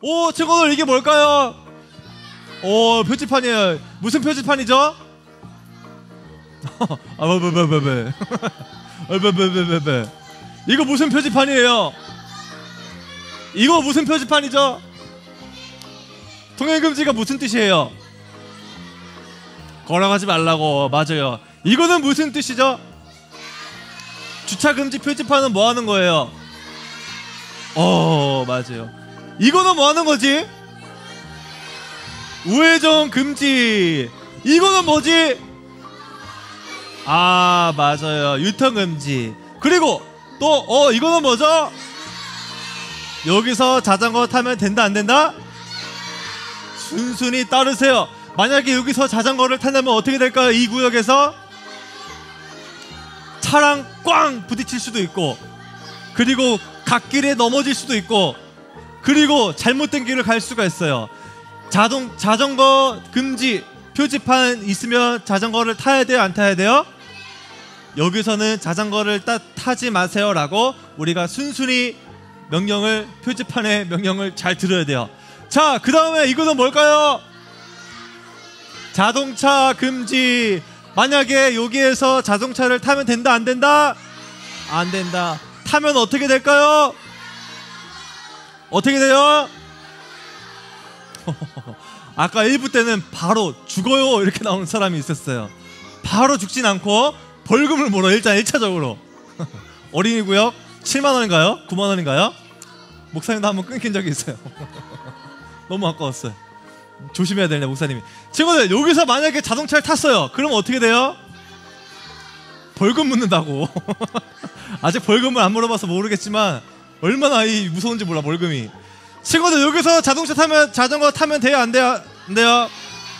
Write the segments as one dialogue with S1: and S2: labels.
S1: 오, 친구들 이게 뭘까요? 오, 표지판이에요. 무슨 표지판이죠? 이거 무슨 표지판이에요? 이거 무슨 표지판이죠? 통행금지가 무슨 뜻이에요? 걸어가지 말라고. 맞아요. 이거는 무슨 뜻이죠? 주차금지 표지판은 뭐 하는 거예요? 맞아요. 이거는 뭐 하는 거지? 우회전 금지. 이거는 뭐지? 아, 맞아요. 유턴 금지. 그리고 또 이거는 뭐죠? 여기서 자전거 타면 된다 안 된다? 순순히 따르세요. 만약에 여기서 자전거를 탄다면 어떻게 될까요? 이 구역에서 차랑 꽝 부딪힐 수도 있고, 그리고 갓길에 넘어질 수도 있고, 그리고 잘못된 길을 갈 수가 있어요. 자전거 금지 표지판 있으면 자전거를 타야 돼요, 안 타야 돼요? 여기서는 자전거를 타지 마세요 라고 우리가 순순히 표지판의 명령을 잘 들어야 돼요. 자, 그 다음에 이거는 뭘까요? 자동차 금지. 만약에 여기에서 자동차를 타면 된다 안 된다? 안 된다. 타면 어떻게 될까요? 어떻게 돼요? 아까 1부 때는 바로 죽어요 이렇게 나오는 사람이 있었어요. 바로 죽진 않고 벌금을 물어. 일단 1차적으로 어린이구역 7만원인가요? 9만원인가요? 목사님도 한번 끊긴 적이 있어요. 너무 아까웠어요. 조심해야 되네 목사님이. 친구들, 여기서 만약에 자동차를 탔어요. 그럼 어떻게 돼요? 벌금 묻는다고. 아직 벌금을 안 물어봐서 모르겠지만 얼마나 무서운지 몰라, 벌금이. 친구들, 여기서 자전거 타면 돼요, 안 돼요? 안 돼요?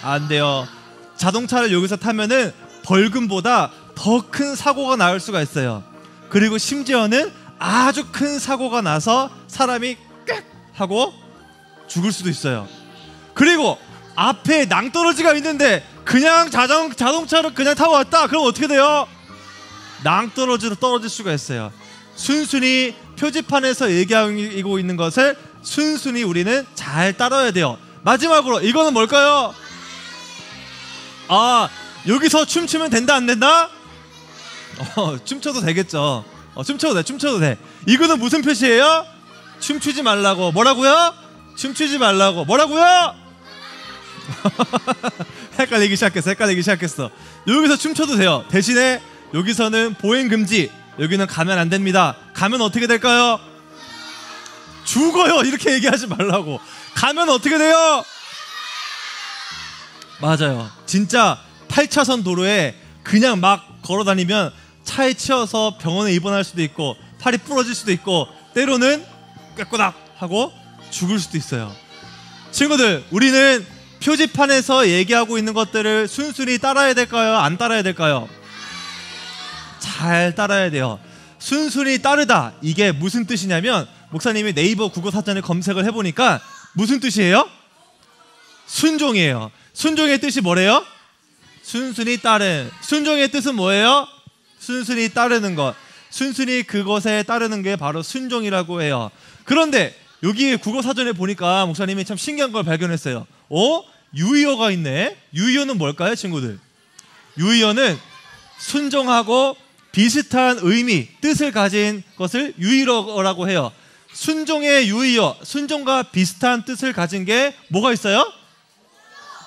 S1: 안 돼요. 자동차를 여기서 타면은 벌금보다 더 큰 사고가 날 수가 있어요. 그리고 심지어는 아주 큰 사고가 나서 사람이 꽥 하고 죽을 수도 있어요. 그리고 앞에 낭떠러지가 있는데 그냥 자동차를 그냥 타고 왔다. 그럼 어떻게 돼요? 낭떠러지로 떨어질 수가 있어요. 순순히 표지판에서 얘기하고 있는 것을 순순히 우리는 잘 따라야 돼요. 마지막으로 이거는 뭘까요? 여기서 춤추면 된다 안 된다? 춤춰도 되겠죠. 춤춰도 돼. 이거는 무슨 표시예요? 춤추지 말라고. 뭐라고요? 춤추지 말라고. 뭐라고요? 헷갈리기 시작했어. 여기서 춤춰도 돼요. 대신에 여기서는 보행 금지. 여기는 가면 안 됩니다. 가면 어떻게 될까요? 죽어요. 이렇게 얘기하지 말라고. 가면 어떻게 돼요? 맞아요. 진짜 8차선 도로에 그냥 막 걸어다니면 차에 치여서 병원에 입원할 수도 있고, 팔이 부러질 수도 있고, 때로는 꾀꼬닥 하고 죽을 수도 있어요. 친구들, 우리는 표지판에서 얘기하고 있는 것들을 순순히 따라야 될까요? 안 따라야 될까요? 잘 따라야 돼요. 순순히 따르다, 이게 무슨 뜻이냐면, 목사님이 네이버 국어사전에 검색을 해보니까 무슨 뜻이에요? 순종이에요. 순종의 뜻이 뭐래요? 순순히 따른. 순종의 뜻은 뭐예요? 순순히 따르는 것. 순순히 그것에 따르는 게 바로 순종이라고 해요. 그런데 여기 국어사전에 보니까 목사님이 참 신기한 걸 발견했어요. 유의어가 있네. 유의어는 뭘까요, 친구들? 유의어는 순종하고 비슷한 의미, 뜻을 가진 것을 유의어라고 해요. 순종의 유의어, 순종과 비슷한 뜻을 가진 게 뭐가 있어요?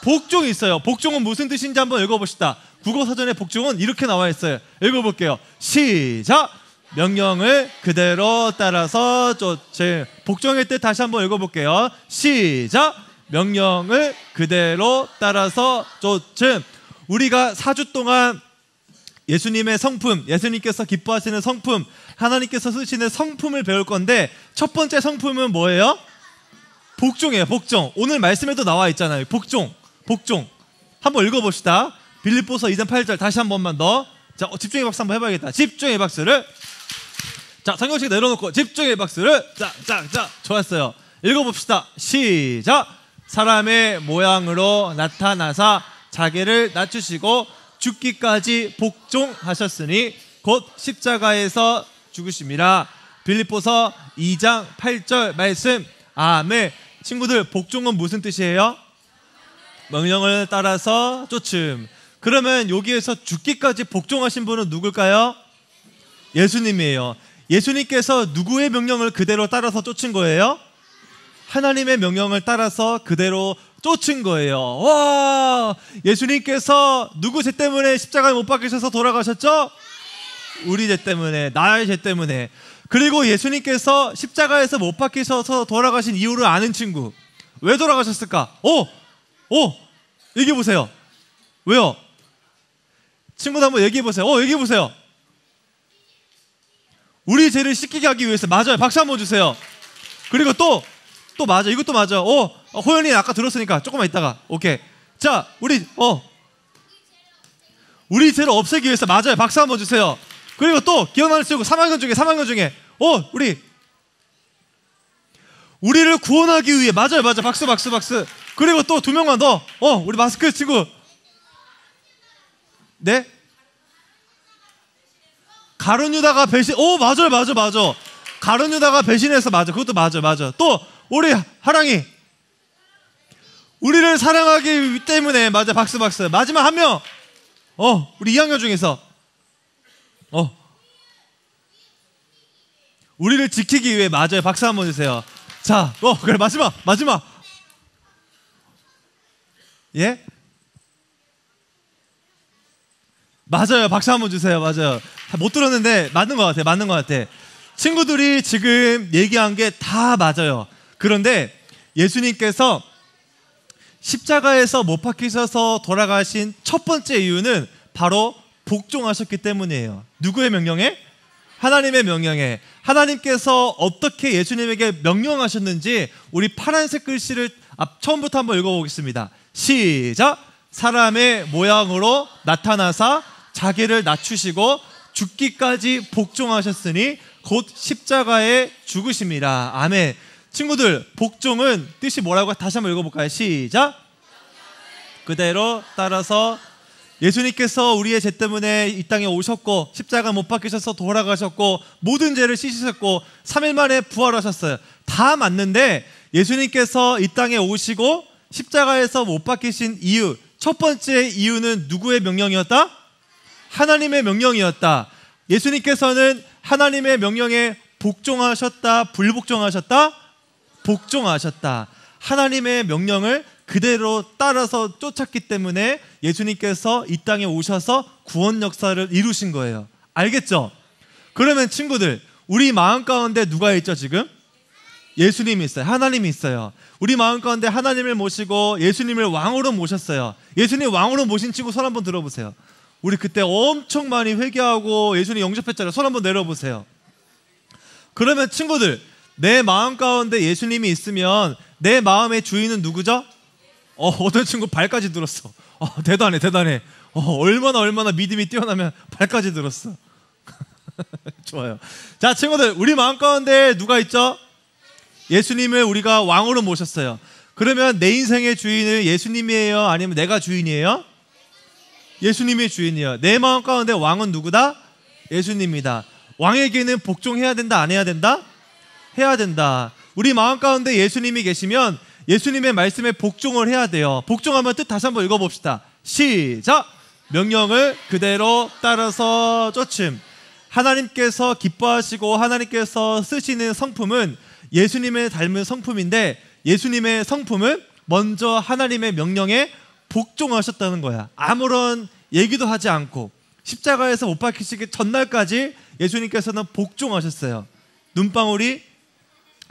S1: 복종이 있어요. 복종은 무슨 뜻인지 한번 읽어봅시다. 국어사전의 복종은 이렇게 나와 있어요. 읽어볼게요. 시작! 명령을 그대로 따라서 쫓음. 복종의 뜻 다시 한번 읽어볼게요. 시작! 명령을 그대로 따라서 쫓음. 우리가 4주 동안 예수님의 성품, 예수님께서 기뻐하시는 성품, 하나님께서 쓰시는 성품을 배울 건데, 첫 번째 성품은 뭐예요? 복종이에요. 복종. 오늘 말씀에도 나와 있잖아요. 복종. 한번 읽어봅시다. 빌립보서 2장 8절 다시 한 번만 더. 자, 집중의 박수 한번 해봐야겠다. 집중의 박수를. 자, 성경책 내려놓고 집중의 박수를. 자, 좋았어요. 읽어봅시다. 시작. 사람의 모양으로 나타나사 자기를 낮추시고 죽기까지 복종하셨으니 곧 십자가에서 죽으심이라. 빌립보서 2장 8절 말씀. 아멘. 친구들, 복종은 무슨 뜻이에요? 명령을 따라서 쫓음. 그러면 여기에서 죽기까지 복종하신 분은 누굴까요? 예수님이에요. 예수님께서 누구의 명령을 그대로 따라서 쫓은 거예요? 하나님의 명령을 따라서 그대로 쫓은 거예요. 와, 예수님께서 누구 죄 때문에 십자가에 못 박히셔서 돌아가셨죠? 우리 죄 때문에, 나의 죄 때문에. 그리고 예수님께서 십자가에서 못 박히셔서 돌아가신 이유를 아는 친구, 왜 돌아가셨을까? 얘기해 보세요. 왜요? 친구들 한번 얘기해 보세요. 얘기해 보세요. 우리 죄를 씻기게 하기 위해서. 맞아요. 박수 한번 주세요. 그리고 또 맞아. 이것도 맞아. 호연이 아까 들었으니까 조금만 있다가. 오케이. 자, 우리 죄를 없애기 위해서. 맞아요. 박수 한번 주세요. 그리고 또 기억나는 친구 3학년 중에 우리를 구원하기 위해. 맞아요. 박수. 그리고 또 2명만 더. 우리 마스크 친구. 네? 가룟 유다가 배신. 맞아. 가룟 유다가 배신해서. 맞아. 그것도 맞아. 또 우리 하랑이, 우리를 사랑하기 때문에. 맞아. 박수. 마지막 한 명. 우리 2학년 중에서 우리를 지키기 위해. 맞아요. 박수 한번 주세요. 자, 그래. 마지막. 예? 맞아요. 박수 한번 주세요. 맞아요. 못 들었는데 맞는 것 같아. 친구들이 지금 얘기한 게 다 맞아요. 그런데 예수님께서 십자가에서 못 박히셔서 돌아가신 첫 번째 이유는 바로 복종하셨기 때문이에요. 누구의 명령에? 하나님의 명령에. 하나님께서 어떻게 예수님에게 명령하셨는지 우리 파란색 글씨를 처음부터 한번 읽어보겠습니다. 시작. 사람의 모양으로 나타나사 자기를 낮추시고 죽기까지 복종하셨으니 곧 십자가에 죽으심이라. 아멘. 친구들, 복종은 뜻이 뭐라고 다시 한번 읽어볼까요? 시작. 그대로 따라서. 예수님께서 우리의 죄 때문에 이 땅에 오셨고 십자가 못 박히셔서 돌아가셨고 모든 죄를 씻으셨고 3일 만에 부활하셨어요. 다 맞는데 예수님께서 이 땅에 오시고 십자가에서 못 박히신 이유, 첫 번째 이유는 누구의 명령이었다? 하나님의 명령이었다. 예수님께서는 하나님의 명령에 복종하셨다, 불복종하셨다? 복종하셨다. 하나님의 명령을 그대로 따라서 쫓았기 때문에 예수님께서 이 땅에 오셔서 구원 역사를 이루신 거예요. 알겠죠? 그러면 친구들, 우리 마음 가운데 누가 있죠 지금? 예수님이 있어요. 하나님이 있어요. 우리 마음 가운데 하나님을 모시고 예수님을 왕으로 모셨어요. 예수님 왕으로 모신 친구 손 한번 들어보세요. 우리 그때 엄청 많이 회개하고 예수님 영접했잖아요. 손 한번 내려보세요. 그러면 친구들, 내 마음 가운데 예수님이 있으면 내 마음의 주인은 누구죠? 어떤 친구 발까지 들었어. 대단해. 얼마나 믿음이 뛰어나면 발까지 들었어. 좋아요. 자, 친구들, 우리 마음 가운데 누가 있죠? 예수님을 우리가 왕으로 모셨어요. 그러면 내 인생의 주인은 예수님이에요? 아니면 내가 주인이에요? 예수님이 주인이에요. 내 마음 가운데 왕은 누구다? 예수님이다. 왕에게는 복종해야 된다, 안 해야 된다? 해야 된다. 우리 마음 가운데 예수님이 계시면 예수님의 말씀에 복종을 해야 돼요. 복종하면 뜻 다시 한번 읽어봅시다. 시작. 명령을 그대로 따라서 쫓음. 하나님께서 기뻐하시고 하나님께서 쓰시는 성품은 예수님의 닮은 성품인데, 예수님의 성품은 먼저 하나님의 명령에 복종하셨다는 거야. 아무런 얘기도 하지 않고 십자가에서 못 박히시기 전날까지 예수님께서는 복종하셨어요. 눈방울이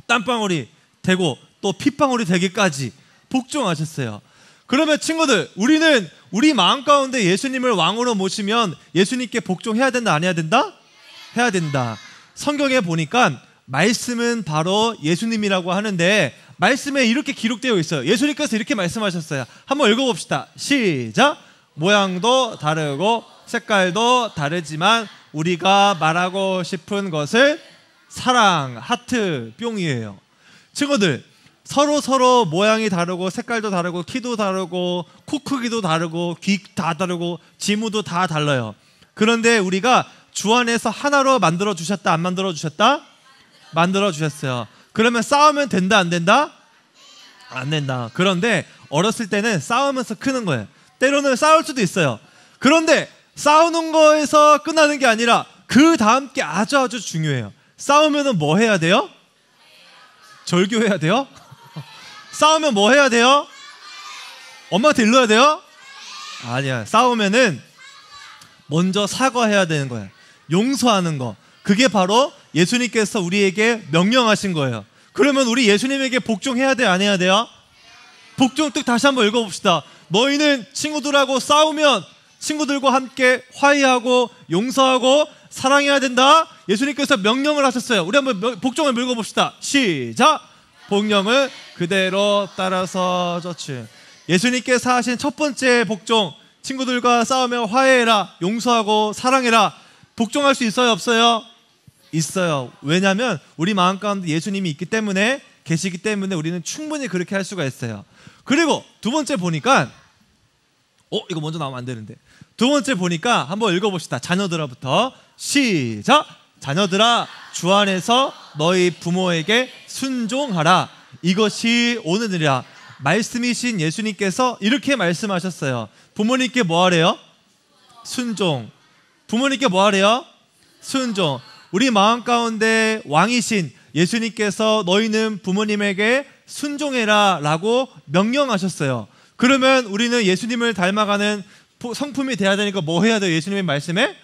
S1: 땀방울이 되고 또 핏방울이 되기까지 복종하셨어요. 그러면 친구들, 우리는 우리 마음 가운데 예수님을 왕으로 모시면 예수님께 복종해야 된다, 안 해야 된다? 해야 된다. 성경에 보니까 말씀은 바로 예수님이라고 하는데 말씀에 이렇게 기록되어 있어요. 예수님께서 이렇게 말씀하셨어요. 한번 읽어봅시다. 시작. 모양도 다르고 색깔도 다르지만 우리가 말하고 싶은 것을 사랑, 하트, 뿅이에요. 친구들, 서로 모양이 다르고 색깔도 다르고 키도 다르고 코 크기도 다르고 귀 다 다르고 지무도 다 달라요. 그런데 우리가 주 안에서 하나로 만들어 주셨다, 안 만들어 주셨다? 만들어 주셨어요. 그러면 싸우면 된다, 안 된다? 안 된다. 그런데 어렸을 때는 싸우면서 크는 거예요. 때로는 싸울 수도 있어요. 그런데 싸우는 거에서 끝나는 게 아니라 그 다음 게 아주 중요해요. 싸우면은 뭐 해야 돼요? 절교해야 돼요? 싸우면 뭐 해야 돼요? 엄마한테 일러야 돼요? 아니야. 싸우면은 먼저 사과해야 되는 거예요. 용서하는 거. 그게 바로 예수님께서 우리에게 명령하신 거예요. 그러면 우리 예수님에게 복종해야 돼, 안 해야 돼요? 복종 뜻 다시 한번 읽어봅시다. 너희는 친구들하고 싸우면 친구들과 함께 화해하고 용서하고 사랑해야 된다. 예수님께서 명령을 하셨어요. 우리 한번 복종을 읽어봅시다. 시작. 복령을 그대로 따라서 쫓음. 예수님께서 하신 첫 번째 복종, 친구들과 싸우면 화해해라, 용서하고 사랑해라. 복종할 수 있어요, 없어요? 있어요. 왜냐하면 우리 마음 가운데 예수님이 있기 때문에, 계시기 때문에 우리는 충분히 그렇게 할 수가 있어요. 그리고 두 번째 보니까 이거 먼저 나오면 안 되는데, 두 번째 보니까 한번 읽어봅시다. 자녀들아부터 시작. 자녀들아, 주 안에서 너희 부모에게 순종하라. 이것이 오늘이라. 말씀이신 예수님께서 이렇게 말씀하셨어요. 부모님께 뭐 하래요? 순종. 부모님께 뭐 하래요? 순종. 우리 마음 가운데 왕이신 예수님께서 너희는 부모님에게 순종해라 라고 명령하셨어요. 그러면 우리는 예수님을 닮아가는 성품이 돼야 되니까 뭐 해야 돼요? 예수님의 말씀에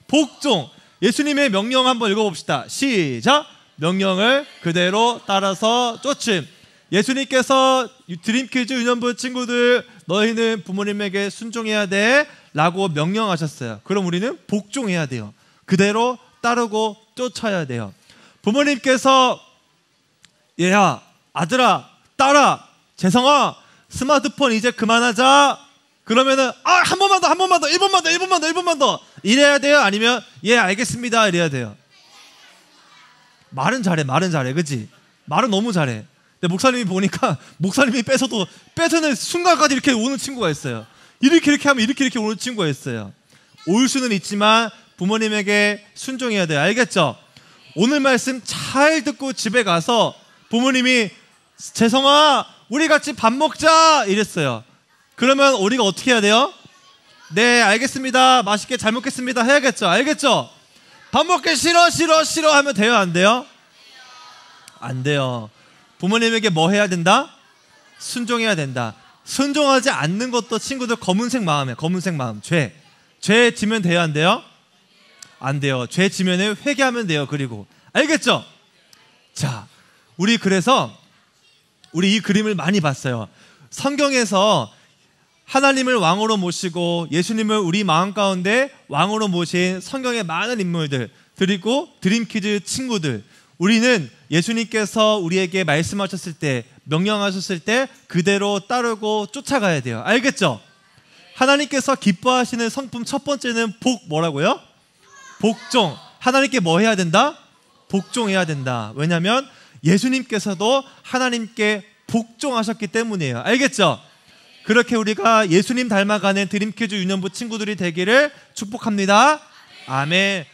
S1: 복종. 예수님의 명령 한번 읽어봅시다. 시작. 명령을 그대로 따라서 쫓음. 예수님께서 드림키즈 유년부 친구들, 너희는 부모님에게 순종해야 돼 라고 명령하셨어요. 그럼 우리는 복종해야 돼요. 그대로 따르고 쫓아야 돼요. 부모님께서 얘야, 아들아, 딸아, 재성아, 스마트폰 이제 그만하자. 그러면은 한 번만 더, 1번만 더 이래야 돼요? 아니면 예 알겠습니다 이래야 돼요? 말은 잘해, 그치? 말은 너무 잘해. 근데 목사님이 보니까 목사님이 뺏어는 순간까지 이렇게 오는 친구가 있어요. 이렇게 하면 이렇게 오는 친구가 있어요. 올 수는 있지만 부모님에게 순종해야 돼요. 알겠죠? 오늘 말씀 잘 듣고 집에 가서 부모님이 재성아 우리 같이 밥 먹자 이랬어요. 그러면 우리가 어떻게 해야 돼요? 네 알겠습니다, 맛있게 잘 먹겠습니다 해야겠죠? 알겠죠? 밥 먹기 싫어 하면 돼요, 안 돼요? 안 돼요. 부모님에게 뭐 해야 된다? 순종해야 된다. 순종하지 않는 것도 친구들 검은색 마음이에요. 검은색 마음. 죄 지면 돼요, 안 돼요? 안 돼요. 죄 지면은 회개하면 돼요. 그리고 알겠죠? 자, 그래서 우리 이 그림을 많이 봤어요. 성경에서 하나님을 왕으로 모시고 예수님을 우리 마음 가운데 왕으로 모신 성경의 많은 인물들, 그리고 드림키즈 친구들, 우리는 예수님께서 우리에게 말씀하셨을 때, 명령하셨을 때 그대로 따르고 쫓아가야 돼요. 알겠죠? 하나님께서 기뻐하시는 성품 첫 번째는 뭐라고요? 복종. 하나님께 뭐 해야 된다? 복종해야 된다. 왜냐하면 예수님께서도 하나님께 복종하셨기 때문이에요. 알겠죠? 그렇게 우리가 예수님 닮아가는 드림키즈 유년부 친구들이 되기를 축복합니다. 아멘.